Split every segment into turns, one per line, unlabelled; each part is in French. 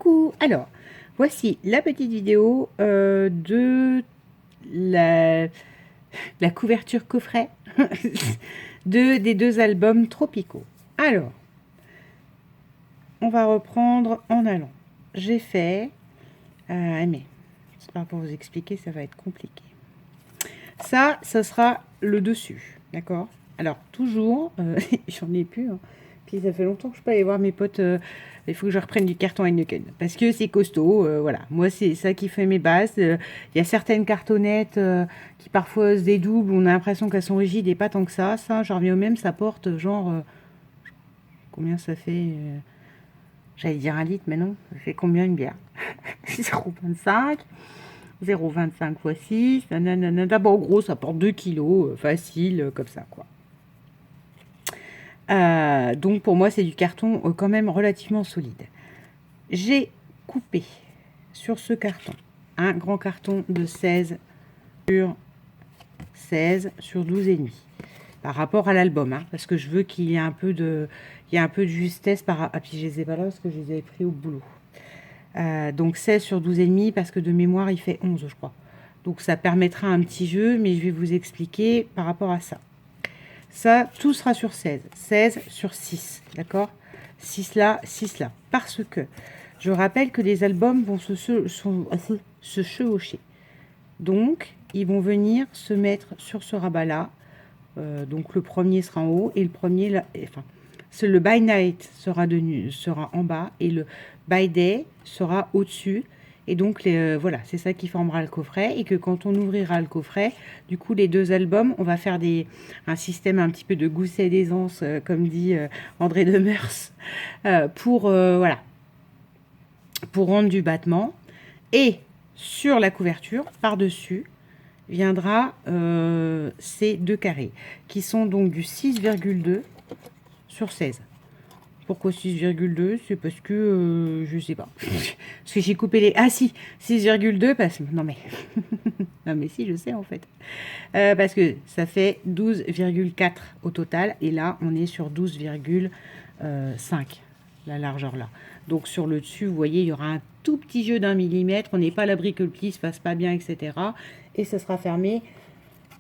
Coucou! Alors, voici la petite vidéo de la couverture coffret des deux albums tropicaux. Alors, on va reprendre en allant. J'ai fait... mais, c'est pas pour vous expliquer, ça va être compliqué. Ça sera le dessus, d'accord? Alors, toujours, j'en ai plus, hein. Puis ça fait longtemps que je peux aller voir mes potes. Il faut que je reprenne du carton Heineken parce que c'est costaud. Voilà, moi c'est ça qui fait mes bases. Il y a certaines cartonnettes qui parfois se dédoublent. On a l'impression qu'elles sont rigides et pas tant que ça. Ça, j'en reviens au même. Ça porte genre combien ça fait j'allais dire un litre, mais non. Ça fait combien une bière? 0,25. 0,25 x 6. D'abord, en gros, ça porte 2 kilos, facile, comme ça, quoi. Donc pour moi c'est du carton quand même relativement solide. J'ai coupé sur ce carton un grand carton de 16 sur 12 et demi par rapport à l'album, hein, parce que je veux qu'il y ait un peu de justesse par. Ah, puis je les ai pas là parce que je les avais pris au boulot. Donc 16 sur 12 et demi parce que de mémoire il fait 11 je crois. Donc ça permettra un petit jeu, mais je vais vous expliquer par rapport à ça. Ça, tout sera sur 16. 16 sur 6, d'accord? 6 là, 6 là. Parce que, je rappelle que les albums vont se chevaucher. Donc, ils vont venir se mettre sur ce rabat-là. Donc, le premier sera en haut et le premier, là, enfin, le by night sera en bas et le by day sera au-dessus. Et donc, voilà, c'est ça qui formera le coffret. Et que quand on ouvrira le coffret, du coup, les deux albums, on va faire un système un petit peu de gousset d'aisance, comme dit André Demers, voilà, pour rendre du battement. Et sur la couverture, par-dessus, viendra ces deux carrés, qui sont donc du 6,2 sur 16. Pourquoi 6,2? C'est parce que je sais pas. Parce que j'ai coupé les. Ah si, 6,2 parce que. Non mais. Non mais si, je sais en fait. Parce que ça fait 12,4 au total. Et là, on est sur 12,5. La largeur là. Donc sur le dessus, vous voyez, il y aura un tout petit jeu d'1 millimètre. On n'est pas à l'abri que le pli se fasse pas bien, etc. Et ce sera fermé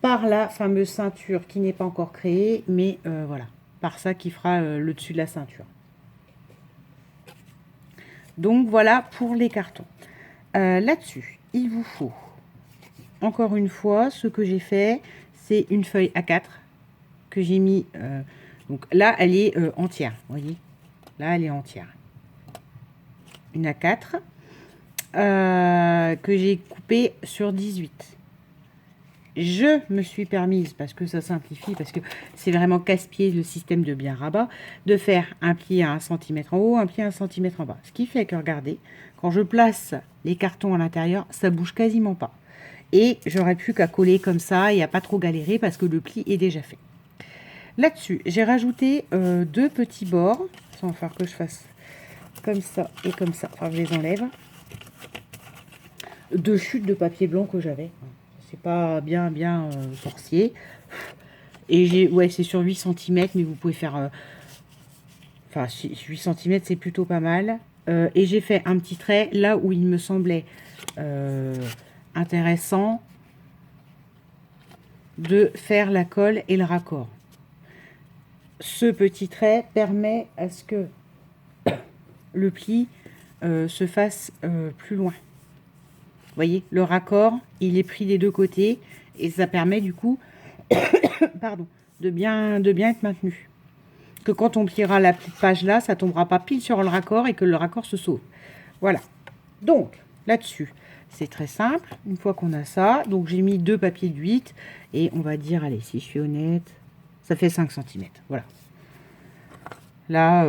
par la fameuse ceinture qui n'est pas encore créée. Mais voilà. Par ça qui fera le dessus de la ceinture. Donc voilà pour les cartons. Là-dessus, il vous faut, encore une fois, ce que j'ai fait, c'est une feuille A4 que j'ai mis. Donc là, elle est entière, vous voyez. Là, elle est entière. Une A4 que j'ai coupée sur 18. Je me suis permise, parce que ça simplifie, parce que c'est vraiment casse-pied le système de bien rabat, de faire un pli à 1 cm en haut, un pli à 1 cm en bas. Ce qui fait que, regardez, quand je place les cartons à l'intérieur, ça bouge quasiment pas. Et j'aurais plus qu'à coller comme ça et à pas trop galérer parce que le pli est déjà fait. Là-dessus, j'ai rajouté deux petits bords. Ça va falloir que je fasse comme ça et comme ça. Enfin, je les enlève. Deux chutes de papier blanc que j'avais. C'est pas bien sorcier. Et ouais, c'est sur 8 cm, mais vous pouvez faire... enfin, 8 cm, c'est plutôt pas mal. Et j'ai fait un petit trait là où il me semblait intéressant de faire la colle et le raccord. Ce petit trait permet à ce que le pli se fasse plus loin. Vous voyez, le raccord, il est pris des deux côtés et ça permet du coup pardon, de bien être maintenu. Que quand on pliera la page là, ça tombera pas pile sur le raccord et que le raccord se sauve. Voilà. Donc, là-dessus, c'est très simple. Une fois qu'on a ça, donc j'ai mis deux papiers de 8 et on va dire, allez, si je suis honnête, ça fait 5 cm. Voilà. Là,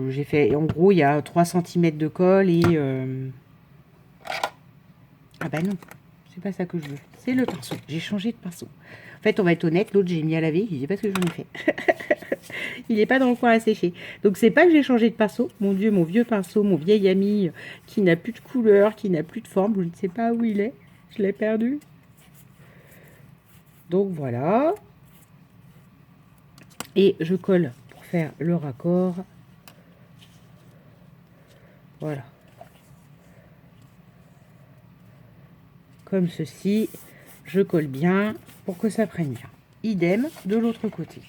j'ai fait, en gros, il y a 3 cm de colle et... Ah bah non, c'est pas ça que je veux. C'est le pinceau. J'ai changé de pinceau. En fait, on va être honnête, l'autre, j'ai mis à laver. Je ne sais pas ce que j'en ai fait. Il n'est pas dans le coin à sécher. Donc, c'est pas que j'ai changé de pinceau. Mon Dieu, mon vieux pinceau, mon vieil ami qui n'a plus de couleur, qui n'a plus de forme. Je ne sais pas où il est. Je l'ai perdu. Donc, voilà. Et je colle pour faire le raccord. Voilà. comme ceci. Je colle bien pour que ça prenne bien. Idem de l'autre côté.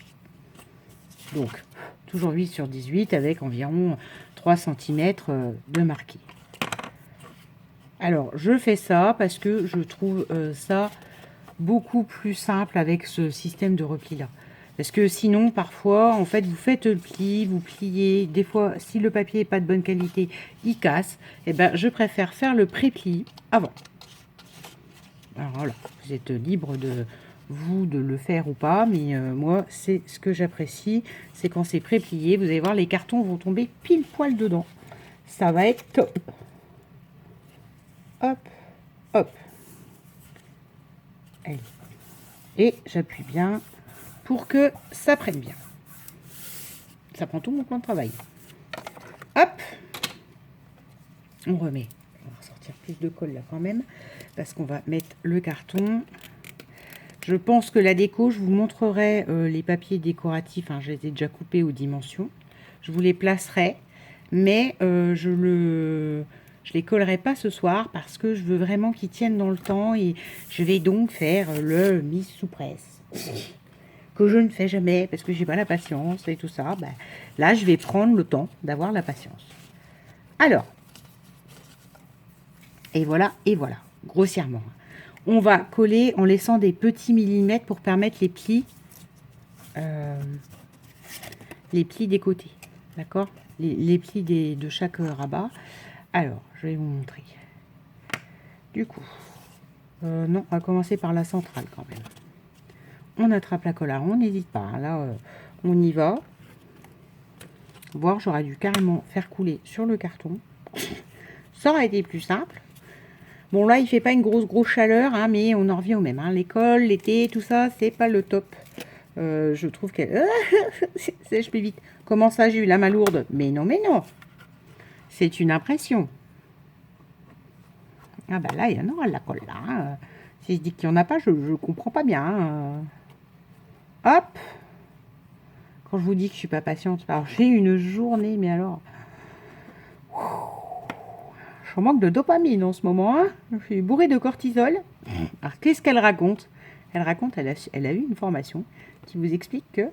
Donc, toujours 8 sur 18 avec environ 3 cm de marqué. Alors, je fais ça parce que je trouve ça beaucoup plus simple avec ce système de repli là. Parce que sinon, parfois, en fait, vous faites le pli, vous pliez. Des fois, si le papier n'est pas de bonne qualité, il casse. Et ben, je préfère faire le pré-pli avant. Alors voilà, vous êtes libre de vous de le faire ou pas, mais moi, c'est ce que j'apprécie. C'est quand c'est pré-plié, vous allez voir, les cartons vont tomber pile poil dedans. Ça va être top. Hop, hop. Allez. Et j'appuie bien pour que ça prenne bien. Ça prend tout mon temps de travail. Hop. On remet. On va ressortir plus de colle là quand même, parce qu'on va mettre le carton. Je pense que la déco, je vous montrerai les papiers décoratifs. Hein, je les ai déjà coupés aux dimensions. Je vous les placerai, mais je les collerai pas ce soir parce que je veux vraiment qu'ils tiennent dans le temps et je vais donc faire le mise sous presse que je ne fais jamais parce que j'ai pas la patience et tout ça. Ben, là, je vais prendre le temps d'avoir la patience. Alors, et voilà, grossièrement. On va coller en laissant des petits millimètres pour permettre les plis des côtés. D'accord, les plis de chaque rabat. Alors, je vais vous montrer. Du coup, non, on va commencer par la centrale quand même. On attrape la colle à rond, n'hésite pas. Hein, là, on y va. Voir, j'aurais dû carrément faire couler sur le carton. Ça aurait été plus simple. Bon, là, il fait pas une grosse chaleur, hein, mais on en revient au même. Hein. L'école, l'été, tout ça, c'est pas le top. Je trouve qu'elle sèche plus vite. Comment ça, j'ai eu la main lourde? Mais non, mais non. C'est une impression. Ah bah là, il y en aura de la colle là. Hein. Si je dis qu'il n'y en a pas, je ne comprends pas bien. Hein. Hop. Quand je vous dis que je suis pas patiente, alors j'ai une journée, mais alors... Je suis en manque de dopamine en ce moment. Hein. Je suis bourrée de cortisol. Alors qu'est-ce qu'elle raconte? Elle raconte, elle a eu une formation qui vous explique que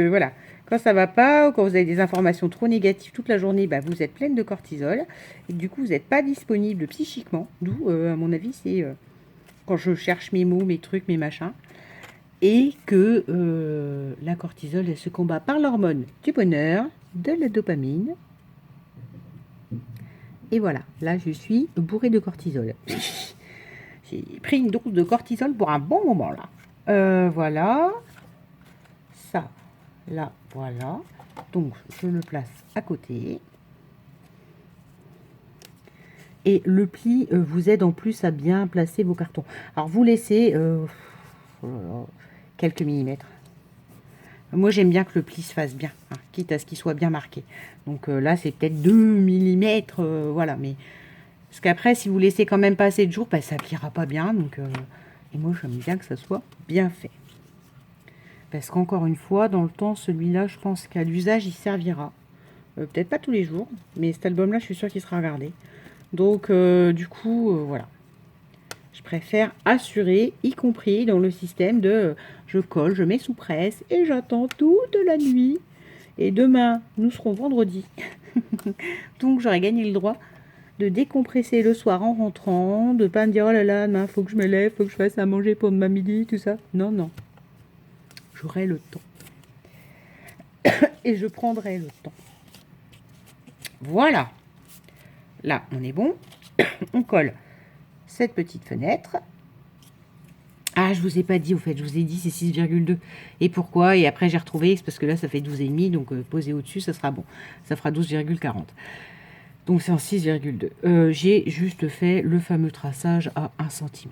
voilà, quand ça va pas ou quand vous avez des informations trop négatives toute la journée, bah, vous êtes pleine de cortisol et du coup vous n'êtes pas disponible psychiquement. D'où, à mon avis, c'est quand je cherche mes mots, mes trucs, mes machins. Et que la cortisol, elle se combat par l'hormone du bonheur, de la dopamine. Et voilà, là je suis bourrée de cortisol. J'ai pris une dose de cortisol pour un bon moment là. Voilà. Ça, là, voilà. Donc je le place à côté. Et le pli vous aide en plus à bien placer vos cartons. Alors vous laissez quelques millimètres. Moi, j'aime bien que le pli se fasse bien, hein, quitte à ce qu'il soit bien marqué. Donc là, c'est peut-être 2 millimètres, voilà. Mais parce qu'après, si vous laissez quand même pas assez de jours, bah, ça pliera pas bien. Donc, et moi, j'aime bien que ça soit bien fait. Parce qu'encore une fois, dans le temps, celui-là, je pense qu'à l'usage, il servira. Peut-être pas tous les jours, mais cet album-là, je suis sûre qu'il sera regardé. Donc, du coup, voilà. Je préfère assurer, y compris dans le système de je colle, je mets sous presse et j'attends toute la nuit. Et demain, nous serons vendredi. Donc j'aurai gagné le droit de décompresser le soir en rentrant, de pas me dire oh là là, demain, faut que je me lève, faut que je fasse à manger pour demain midi, tout ça. Non, non. J'aurai le temps. Et je prendrai le temps. Voilà. Là, on est bon. On colle cette petite fenêtre. Ah, je vous ai pas dit, au fait, je vous ai dit c'est 6,2. Et pourquoi? Et après, j'ai retrouvé, c'est parce que là, ça fait 12,5, donc posé au-dessus, ça sera bon. Ça fera 12,40. Donc, c'est en 6,2. J'ai juste fait le fameux traçage à 1 cm.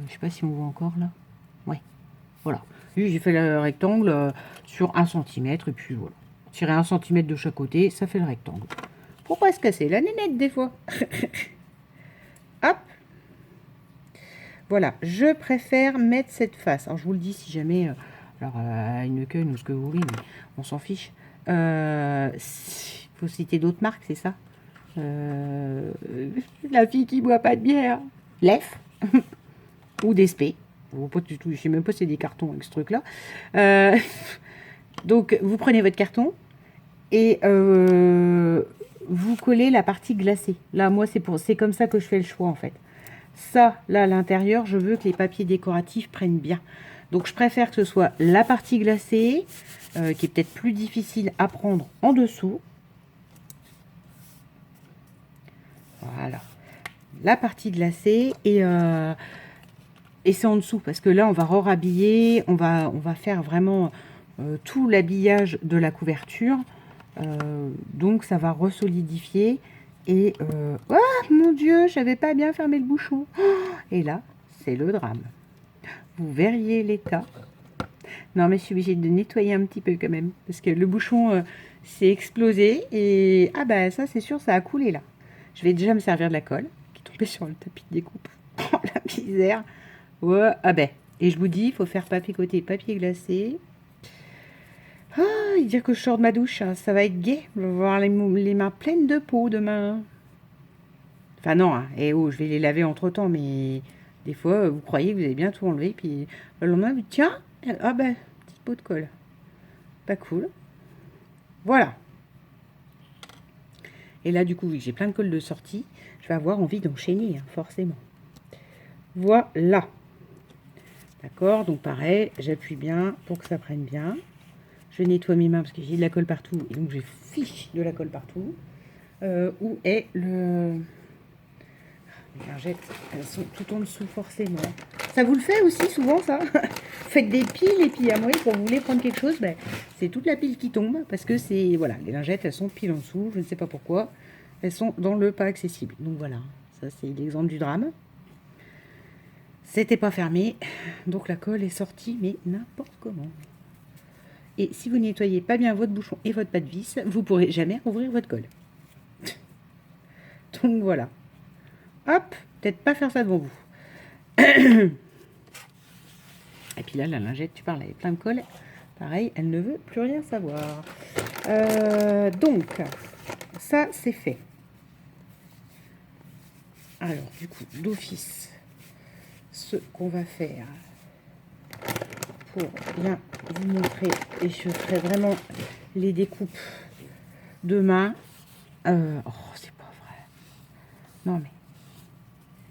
Je sais pas si on voit encore, là. Ouais, voilà. J'ai fait le rectangle sur 1 cm, et puis voilà. Tirer 1 cm de chaque côté, ça fait le rectangle. Faut pas se casser la nénette, des fois. Hop. Voilà, je préfère mettre cette face. Alors, je vous le dis si jamais, alors, une queue ou ce que vous voulez, mais on s'en fiche. Faut citer d'autres marques, c'est ça? La fille qui boit pas de bière. Lef. Ou des spé. Pas du tout, je sais même pas si c'est des cartons avec ce truc-là. Donc, vous prenez votre carton et vous collez la partie glacée. Là, moi, c'est comme ça que je fais le choix, en fait. Ça, là, à l'intérieur, je veux que les papiers décoratifs prennent bien. Donc, je préfère que ce soit la partie glacée, qui est peut-être plus difficile à prendre en dessous. Voilà. La partie glacée et c'est en dessous parce que là on va rhabiller, on va faire vraiment tout l'habillage de la couverture, donc ça va resolidifier et oh mon Dieu, j'avais pas bien fermé le bouchon, et là c'est le drame, vous verriez l'état. Non mais je suis obligée de nettoyer un petit peu quand même parce que le bouchon s'est explosé et ah bah ça c'est sûr, ça a coulé là. Je vais déjà me servir de la colle qui est tombée sur le tapis de découpe. Oh la misère. Ouais, ah ben. Et je vous dis, il faut faire papier côté papier glacé. Ah, dire que je sors de ma douche, hein, ça va être gai. Je vais avoir les mains pleines de peau demain. Enfin non, hein. Et oh, je vais les laver entre-temps, mais des fois, vous croyez que vous avez bien tout enlevé, puis le lendemain, vous dites, tiens, ah ben, petite peau de colle. Pas cool. Voilà. Et là, du coup, vu que j'ai plein de colle de sortie, je vais avoir envie d'enchaîner, hein, forcément. Voilà. D'accord, donc pareil, j'appuie bien pour que ça prenne bien. Je nettoie mes mains parce que j'ai de la colle partout, et donc je fiche de la colle partout. Où est le... Les lingettes, elles sont tout en dessous forcément. Ça vous le fait aussi souvent ça? Vous faites des piles et puis à moi quand vous voulez prendre quelque chose, ben, c'est toute la pile qui tombe parce que c'est... Voilà, les lingettes elles sont pile en dessous, je ne sais pas pourquoi. Elles sont dans le pas accessible. Donc voilà, ça c'est l'exemple du drame. C'était pas fermé, donc la colle est sortie, mais n'importe comment. Et si vous nettoyez pas bien votre bouchon et votre pas de vis, vous pourrez jamais ouvrir votre colle. Donc voilà. Hop, peut-être pas faire ça devant vous. Et puis là, la lingette, tu parles, elle est plein de colle. Pareil, elle ne veut plus rien savoir. Donc, ça, c'est fait. Alors, du coup, d'office, ce qu'on va faire pour bien vous montrer, et je ferai vraiment les découpes demain. Oh, c'est pas vrai. Non, mais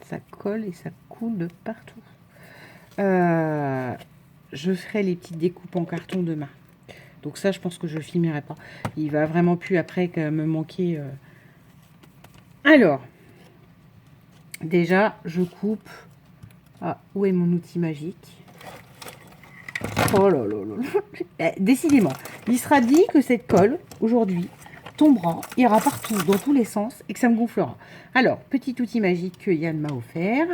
ça colle et ça coule de partout. Je ferai les petites découpes en carton demain. Donc ça, je pense que je ne filmerai pas. Il va vraiment plus après que me manquer. Alors, déjà, je coupe. Ah, où est mon outil magique? Oh là là là. Décidément, il sera dit que cette colle, aujourd'hui, tombera, ira partout, dans tous les sens, et que ça me gonflera. Alors, petit outil magique que Yann m'a offert.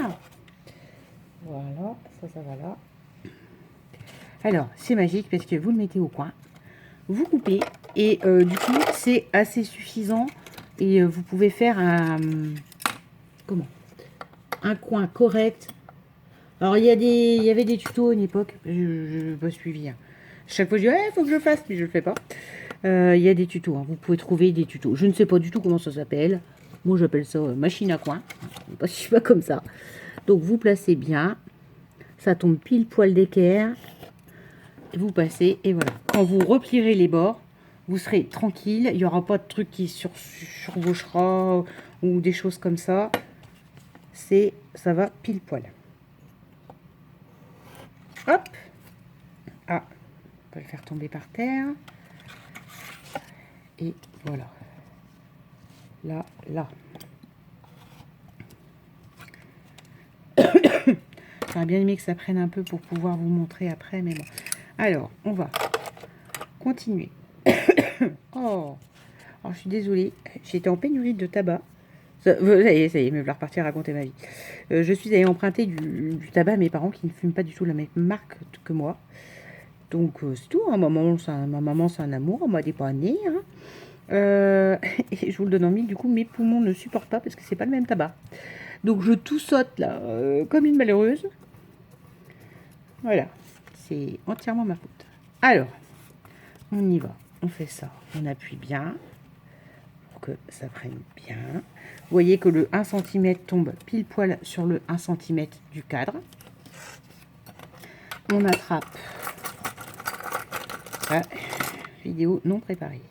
Voilà, ça va là. Alors, c'est magique parce que vous le mettez au coin, vous coupez, et du coup, c'est assez suffisant, et vous pouvez faire un coin correct. Alors, il y avait des tutos à une époque, je n'ai pas suivi. Hein. Chaque fois, je dis, il faut que je le fasse, mais je ne le fais pas. Il y a des tutos, hein. Vous pouvez trouver des tutos. Je ne sais pas du tout comment ça s'appelle. Moi, j'appelle ça machine à coin. Je ne suis pas comme ça. Donc, vous placez bien. Ça tombe pile poil d'équerre. Vous passez, et voilà. Quand vous replierez les bords, vous serez tranquille. Il n'y aura pas de truc qui surgauchera ou des choses comme ça. Ça va pile poil. Hop. Ah, on peut le faire tomber par terre. Et voilà. Là. J'aurais bien aimé que ça prenne un peu pour pouvoir vous montrer après, mais bon. Alors, on va continuer. Oh, alors, je suis désolée. J'étais en pénurie de tabac. Ça y est, me voilà repartir à raconter ma vie. Je suis allée emprunter du tabac à mes parents qui ne fument pas du tout la même marque que moi. Donc, c'est tout. Hein. Ma maman, c'est un amour. Elle m'a dépanné. Hein. Et je vous le donne en mille. Du coup, mes poumons ne supportent pas parce que c'est pas le même tabac. Donc, je tout saute là, comme une malheureuse. Voilà. C'est entièrement ma faute. Alors, on y va. On fait ça. On appuie bien. que ça prenne bien. Vous voyez que le 1 cm tombe pile poil sur le 1 cm du cadre. On attrape. Ah, vidéo non préparée.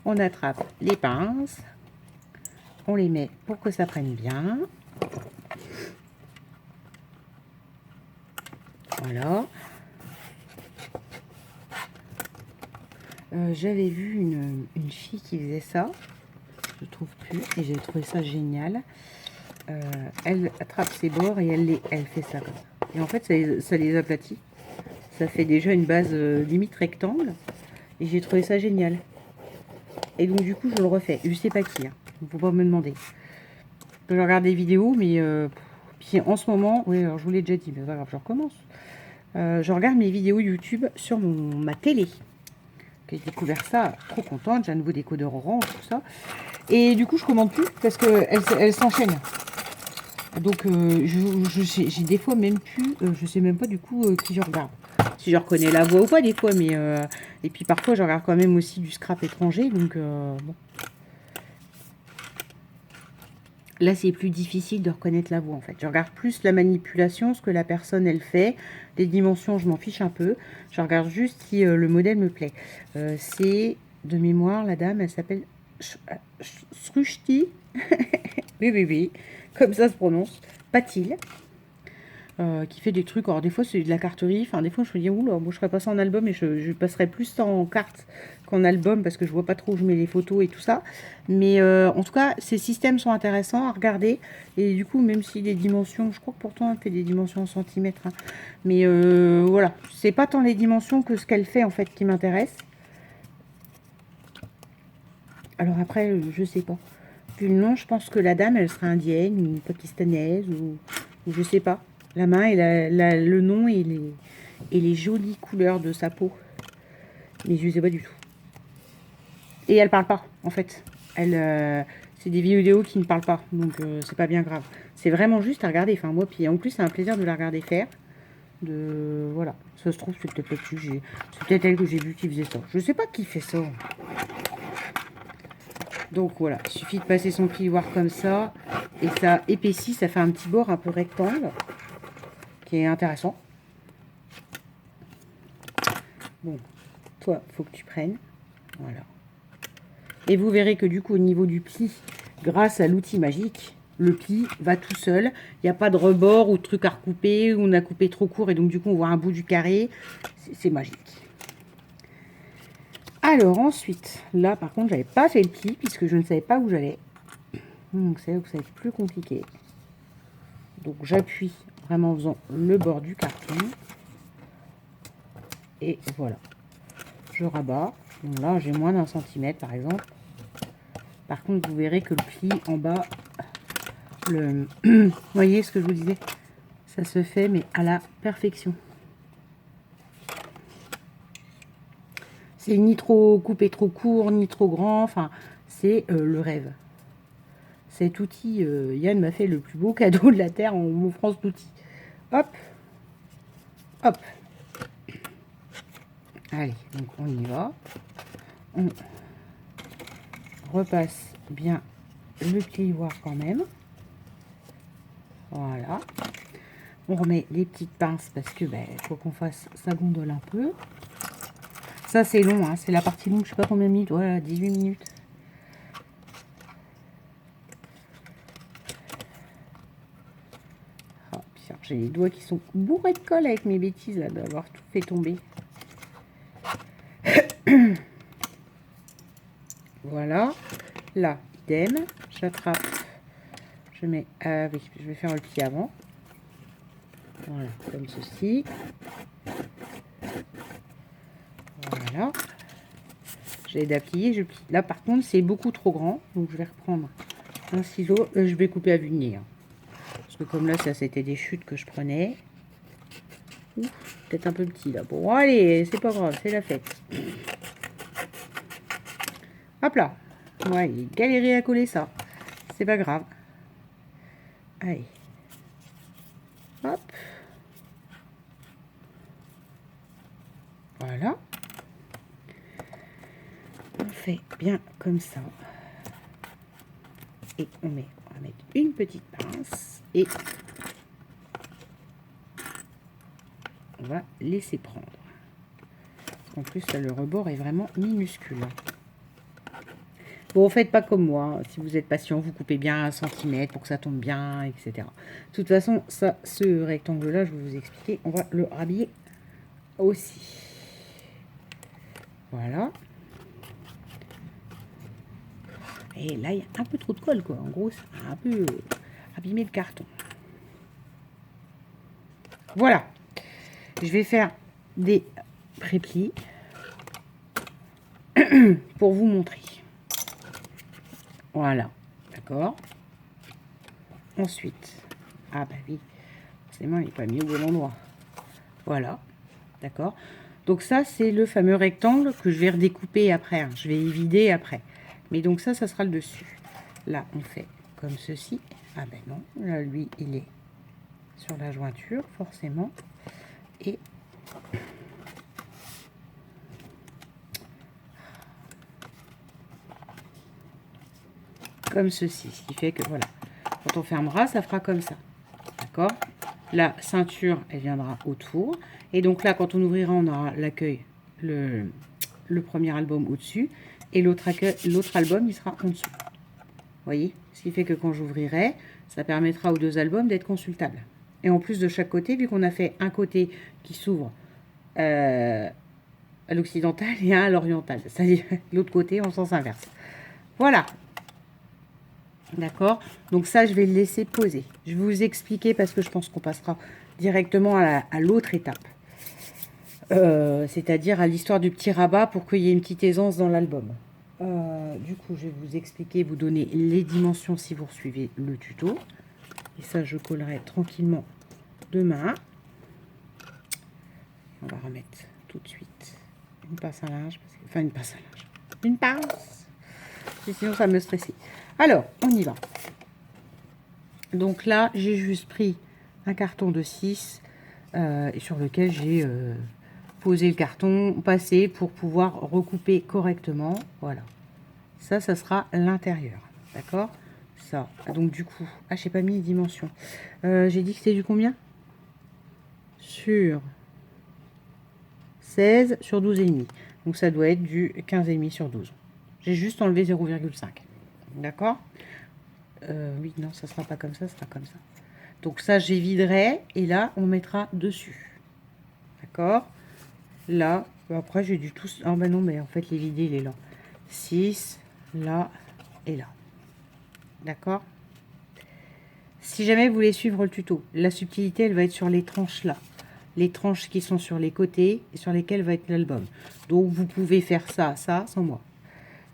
On attrape les pinces. On les met pour que ça prenne bien. Voilà. J'avais vu une fille qui faisait ça. Je trouve plus. Et j'ai trouvé ça génial. Elle attrape ses bords et elle fait ça comme ça. Et en fait, ça les aplatit. Ça fait déjà une base limite rectangle. Et j'ai trouvé ça génial. Et donc, du coup, je le refais. Je sais pas qui. Hein. Il ne faut pas me demander. Je regarde des vidéos, mais... puis en ce moment... Oui, alors je vous l'ai déjà dit, mais pas grave, je recommence. Je regarde mes vidéos YouTube sur ma télé. J'ai découvert ça, trop contente. J'ai un nouveau décodeur orange, tout ça. Et du coup, je commande plus parce qu'elle s'enchaîne. Donc, j'ai des fois même plus... je sais même pas du coup qui je regarde. Si je reconnais la voix ou pas des fois, mais... et puis parfois, je regarde quand même aussi du scrap étranger, donc bon. Là, c'est plus difficile de reconnaître la voix, en fait. Je regarde plus la manipulation, ce que la personne, elle fait. Les dimensions, je m'en fiche un peu. Je regarde juste si le modèle me plaît. C'est, de mémoire, la dame, elle s'appelle Srushti. Oui. Comme ça se prononce. Patil. Qui fait des trucs. Alors, des fois, c'est de la carterie. Enfin, des fois, je me dis, oula, moi, je ferais pas ça en album et je passerais plus ça en carte qu'en album parce que je vois pas trop où je mets les photos et tout ça. Mais en tout cas, ces systèmes sont intéressants à regarder. Et du coup, même si les dimensions, je crois que pourtant, elle fait des dimensions en centimètres. Hein. Mais voilà, c'est pas tant les dimensions que ce qu'elle fait, en fait, qui m'intéresse. Alors après, je sais pas. Puis le nom, je pense que la dame, elle serait indienne ou pakistanaise ou je sais pas. La main et le nom et les jolies couleurs de sa peau. Mais je sais pas du tout. Et elle parle pas, en fait. C'est des vidéos qui ne parlent pas, donc c'est pas bien grave. C'est vraiment juste à regarder. Enfin, moi, puis en plus, c'est un plaisir de la regarder faire. Voilà. Ça se trouve, c'est peut-être là-dessus. C'est peut-être elle que j'ai vu qui faisait ça. Je sais pas qui fait ça. Donc voilà, il suffit de passer son plioir comme ça. Et ça épaissit, ça fait un petit bord un peu rectangle. Qui est intéressant. Bon, toi, faut que tu prennes. Voilà. Et vous verrez que du coup, au niveau du pli, grâce à l'outil magique, le pli va tout seul. Il n'y a pas de rebord ou de truc à recouper, ou on a coupé trop court et donc du coup, on voit un bout du carré. C'est magique. Alors ensuite, là par contre, j'avais pas fait le pli puisque je ne savais pas où j'allais. Donc c'est là où ça va être plus compliqué. Donc j'appuie vraiment en faisant le bord du carton. Et voilà. Je rabats. Donc là, j'ai moins d'un centimètre par exemple. Par contre, vous verrez que le pli en bas, vous voyez ce que je vous disais, ça se fait mais à la perfection. C'est ni trop coupé trop court, ni trop grand, enfin, c'est le rêve. Cet outil, Yann m'a fait le plus beau cadeau de la Terre en m'offrant cet outil. Hop, hop. Allez, donc on y va. On repasse bien le plioir quand même. Voilà. On remet les petites pinces parce que faut qu'on fasse ça gondole un peu. Ça c'est long, hein, c'est la partie longue, je sais pas combien de minutes, voilà, 18 minutes. Oh, j'ai les doigts qui sont bourrés de colle avec mes bêtises là, d'avoir tout fait tomber. Voilà, là, idem, j'attrape, je mets, oui, je vais faire le pli avant. Voilà, comme ceci. Voilà. J'ai d'applier, je plie. Là, par contre, c'est beaucoup trop grand, donc je vais reprendre un ciseau. Je vais couper à vue de nez. Hein. Parce que comme là, ça, c'était des chutes que je prenais. Peut-être un peu petit, là. Bon, allez, c'est pas grave, c'est la fête. Hop là. Ouais, il galérait à coller ça. C'est pas grave. Allez. Hop. Voilà. On fait bien comme ça. Et on va mettre une petite pince et on va laisser prendre. En plus, là, le rebord est vraiment minuscule. Bon, faites pas comme moi. Si vous êtes patient, vous coupez bien 1 cm pour que ça tombe bien, etc. De toute façon, ça, ce rectangle-là, je vais vous expliquer. On va le rhabiller aussi. Voilà. Et là, il y a un peu trop de colle, quoi. En gros, ça a un peu abîmé le carton. Voilà. Je vais faire des préplis pour vous montrer. Voilà. D'accord. Ensuite. Ah bah oui. Forcément, il n'est pas mis au bon endroit. Voilà. D'accord. Donc ça, c'est le fameux rectangle que je vais redécouper après. Hein. Je vais y vider après. Mais donc ça sera le dessus. Là, on fait comme ceci. Ah ben non. Là, lui, il est sur la jointure, forcément. Et comme ceci. Ce qui fait que, voilà. Quand on fermera, ça fera comme ça. D'accord? La ceinture, elle viendra autour. Et donc là, quand on ouvrira, on aura l'accueil, le premier album au-dessus. Et l'autre album, il sera en dessous. Vous voyez? Ce qui fait que quand j'ouvrirai, ça permettra aux 2 albums d'être consultables. Et en plus de chaque côté, vu qu'on a fait un côté qui s'ouvre à l'occidental et un à l'oriental. C'est-à-dire l'autre côté en sens inverse. Voilà. D'accord? Donc ça, je vais le laisser poser. Je vais vous expliquer parce que je pense qu'on passera directement à l'autre étape. C'est-à-dire à l'histoire du petit rabat pour qu'il y ait une petite aisance dans l'album. Du coup, je vais vous expliquer, vous donner les dimensions si vous suivez le tuto. Et ça, je collerai tranquillement demain. On va remettre tout de suite une pince à linge. Enfin, une pince à linge. Une pince. Sinon, ça me stressait. Alors, on y va. Donc là, j'ai juste pris un carton de 6 sur lequel j'ai posé le carton, passé pour pouvoir recouper correctement. Voilà. Ça sera l'intérieur. D'accord? Ça. Donc du coup, ah, j'ai pas mis les dimensions. J'ai dit que c'était du combien? Sur 16 sur 12,5. Donc ça doit être du 15,5 sur 12. J'ai juste enlevé 0,5. D'accord? Oui, non, ça sera pas comme ça, ça sera comme ça. Donc ça, j'éviderai et là, on mettra dessus. D'accord? Là, après, j'ai du tout... Ah ben non, mais en fait, les vider, il est là. 6, là et là. D'accord? Si jamais vous voulez suivre le tuto, la subtilité, elle va être sur les tranches là. Les tranches qui sont sur les côtés et sur lesquelles va être l'album. Donc, vous pouvez faire ça, sans moi.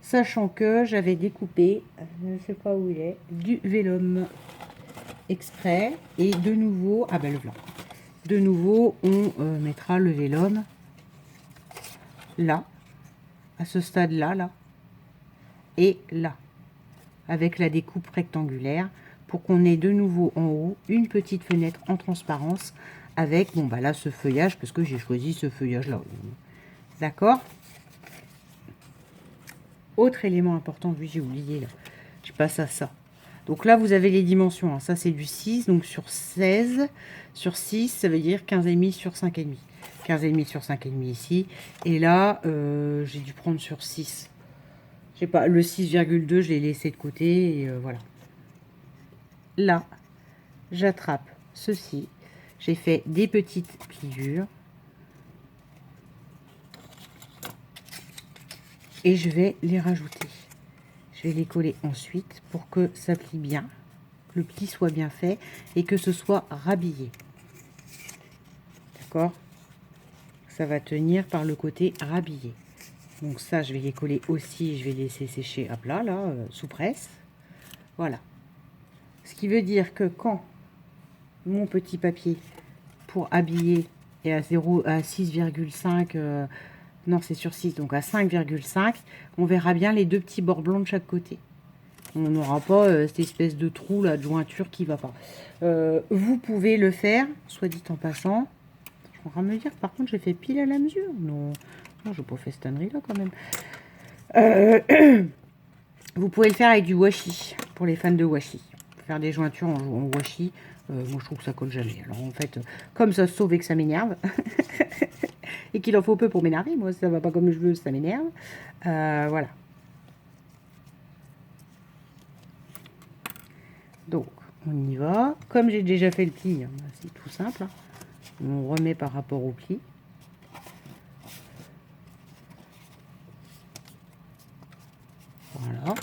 Sachant que j'avais découpé, je ne sais pas où il est, du vélum exprès. Et de nouveau, ah ben le blanc. De nouveau, on mettra le vélum là, à ce stade-là, là, et là, avec la découpe rectangulaire, pour qu'on ait de nouveau en haut une petite fenêtre en transparence avec, bon bah là, ce feuillage, parce que j'ai choisi ce feuillage-là. D'accord? Autre élément important, oui, j'ai oublié, là, je passe à ça. Donc là, vous avez les dimensions, hein. Ça, c'est du 6, donc sur 16, sur 6, ça veut dire 15,5 sur 5,5. 15,5 sur 5,5 ici. Et là, j'ai dû prendre sur 6. Je sais pas, le 6,2, je l'ai laissé de côté, et voilà. Là, j'attrape ceci. J'ai fait des petites pliures. Et je vais les rajouter. Je vais les coller ensuite pour que ça plie bien, que le pli soit bien fait et que ce soit rhabillé. D'accord? Ça va tenir par le côté rhabillé. Donc ça, je vais les coller aussi, je vais laisser sécher à plat, là, sous presse. Voilà. Ce qui veut dire que quand mon petit papier pour habiller est à 6,5, non, c'est sur 6, donc à 5,5, on verra bien les 2 petits bords blancs de chaque côté. On n'aura pas cette espèce de trou là, de jointure qui va pas. Vous pouvez le faire, soit dit en passant. Je vais me dire, par contre, j'ai fait pile à la mesure. Non, non, je n'ai pas fait cette connerie là quand même. Vous pouvez le faire avec du washi. pour les fans de washi. Faire des jointures en washi, moi je trouve que ça colle jamais. Alors en fait, comme ça se sauve et que ça m'énerve, et qu'il en faut peu pour m'énerver, moi ça va pas comme je veux, ça m'énerve. Voilà. Donc, on y va. Comme j'ai déjà fait le pli, c'est tout simple. Hein. On remet par rapport au pli. Voilà.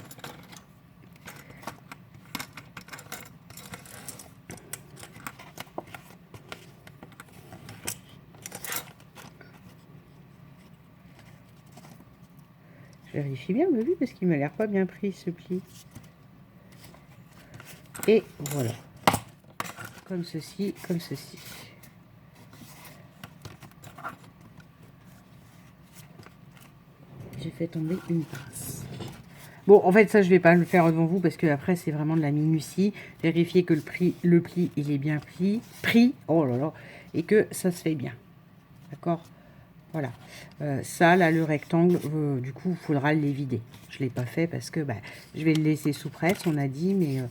Je vérifie bien le vu parce qu'il m'a l'air pas bien pris ce pli. Et voilà. Comme ceci, comme ceci. J'ai fait tomber une pince. Bon, en fait, ça, je vais pas le faire devant vous parce que après, c'est vraiment de la minutie. Vérifier que le pli, il est bien pris. Oh là là. Et que ça se fait bien. D'accord? Voilà. Ça, là, le rectangle, du coup, il faudra les vider. Je ne l'ai pas fait parce que bah, je vais le laisser sous presse, on a dit, mais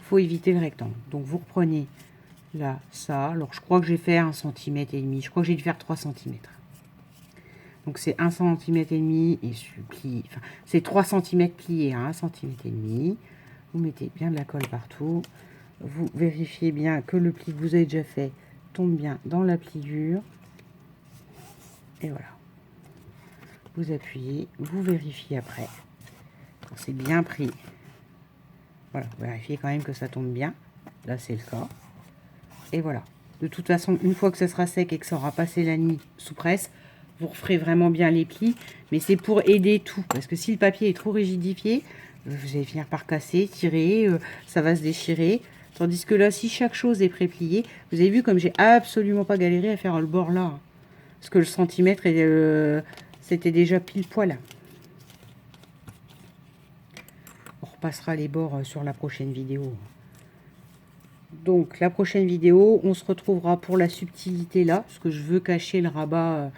faut éviter le rectangle. Donc, vous reprenez là, ça. Alors, je crois que j'ai fait 1,5 cm. Je crois que j'ai dû faire 3 cm. Donc, c'est 1,5 cm et enfin, c'est 3 cm pliés à 1,5 cm. Vous mettez bien de la colle partout. Vous vérifiez bien que le pli que vous avez déjà fait tombe bien dans la pliure. Et voilà. Vous appuyez, vous vérifiez après. Quand c'est bien pris. Voilà, vous vérifiez quand même que ça tombe bien. Là, c'est le cas. Et voilà. De toute façon, une fois que ça sera sec et que ça aura passé la nuit sous presse, vous referez vraiment bien les plis. Mais c'est pour aider tout. Parce que si le papier est trop rigidifié, vous allez finir par casser, tirer, ça va se déchirer. Tandis que là, si chaque chose est pré-pliée, vous avez vu comme j'ai absolument pas galéré à faire le bord là. Parce que le centimètre, c'était déjà pile poil. On repassera les bords sur la prochaine vidéo. Donc, la prochaine vidéo, on se retrouvera pour la subtilité là. Parce que je veux cacher le rabat.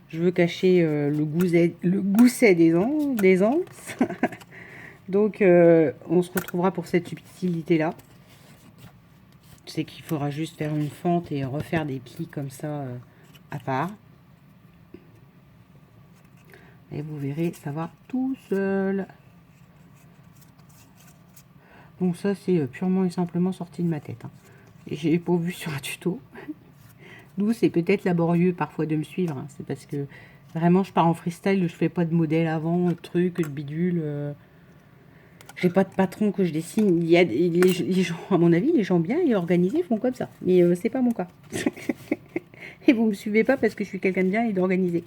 Je veux cacher le gousset des anses. Donc, on se retrouvera pour cette subtilité là. C'est qu'il faudra juste faire une fente et refaire des plis comme ça à part. Et vous verrez, ça va tout seul. Donc ça, c'est purement et simplement sorti de ma tête. Hein. J'ai pas vu sur un tuto. D'où c'est peut-être laborieux parfois de me suivre. Hein. C'est parce que vraiment, je pars en freestyle, je fais pas de modèle avant, de trucs, de bidule. J'ai pas de patron que je dessine. Il y a les gens, à mon avis, les gens bien et organisés font comme ça. Mais c'est pas mon cas. Et vous me suivez pas parce que je suis quelqu'un de bien et d'organisé.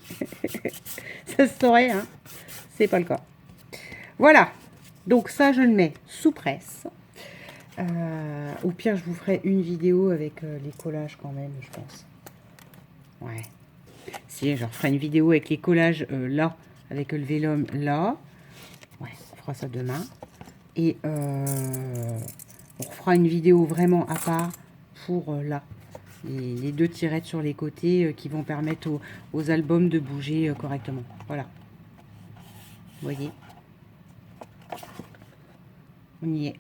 Ça se saurait, hein. C'est pas le cas. Voilà. Donc ça, je le mets sous presse. Au pire, je vous ferai une vidéo avec les collages quand même, je pense. Ouais. Si, je referai une vidéo avec les collages là, avec le vélum là. Ouais, on fera ça demain. Et on refera une vidéo vraiment à part pour là. Les deux tirettes sur les côtés qui vont permettre aux albums de bouger correctement. Voilà. Vous voyez, on y est.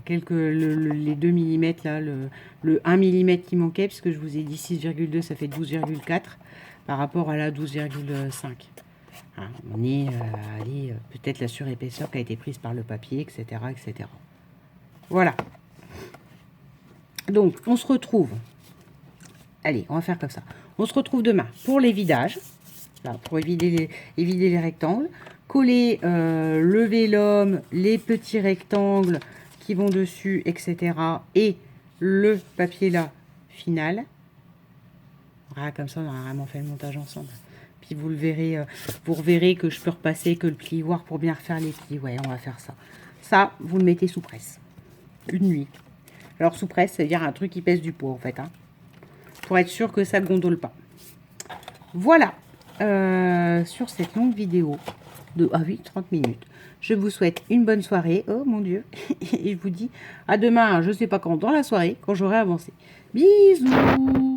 Les 2 mm là, le 1 mm qui manquait, puisque je vous ai dit 6,2, ça fait 12,4 par rapport à la 12,5. Hein, on est peut-être la surépaisseur qui a été prise par le papier, etc., etc. Voilà. Donc, on se retrouve. Allez, on va faire comme ça. On se retrouve demain pour les vidages. Là, pour vider les rectangles. Coller le vélum, les petits rectangles qui vont dessus, etc. Et le papier là, final. Voilà, comme ça, on aura vraiment fait le montage ensemble. Puis vous le verrez, vous reverrez que je peux repasser que le plioir pour bien refaire les plis. Ouais, on va faire ça. Ça, vous le mettez sous presse. Une nuit. Alors sous presse, c'est-à-dire un truc qui pèse du poids en fait. Hein, pour être sûr que ça ne gondole pas. Voilà. Sur cette longue vidéo de 30 minutes. Je vous souhaite une bonne soirée. Oh mon Dieu. Et je vous dis à demain, je ne sais pas quand, dans la soirée, quand j'aurai avancé. Bisous.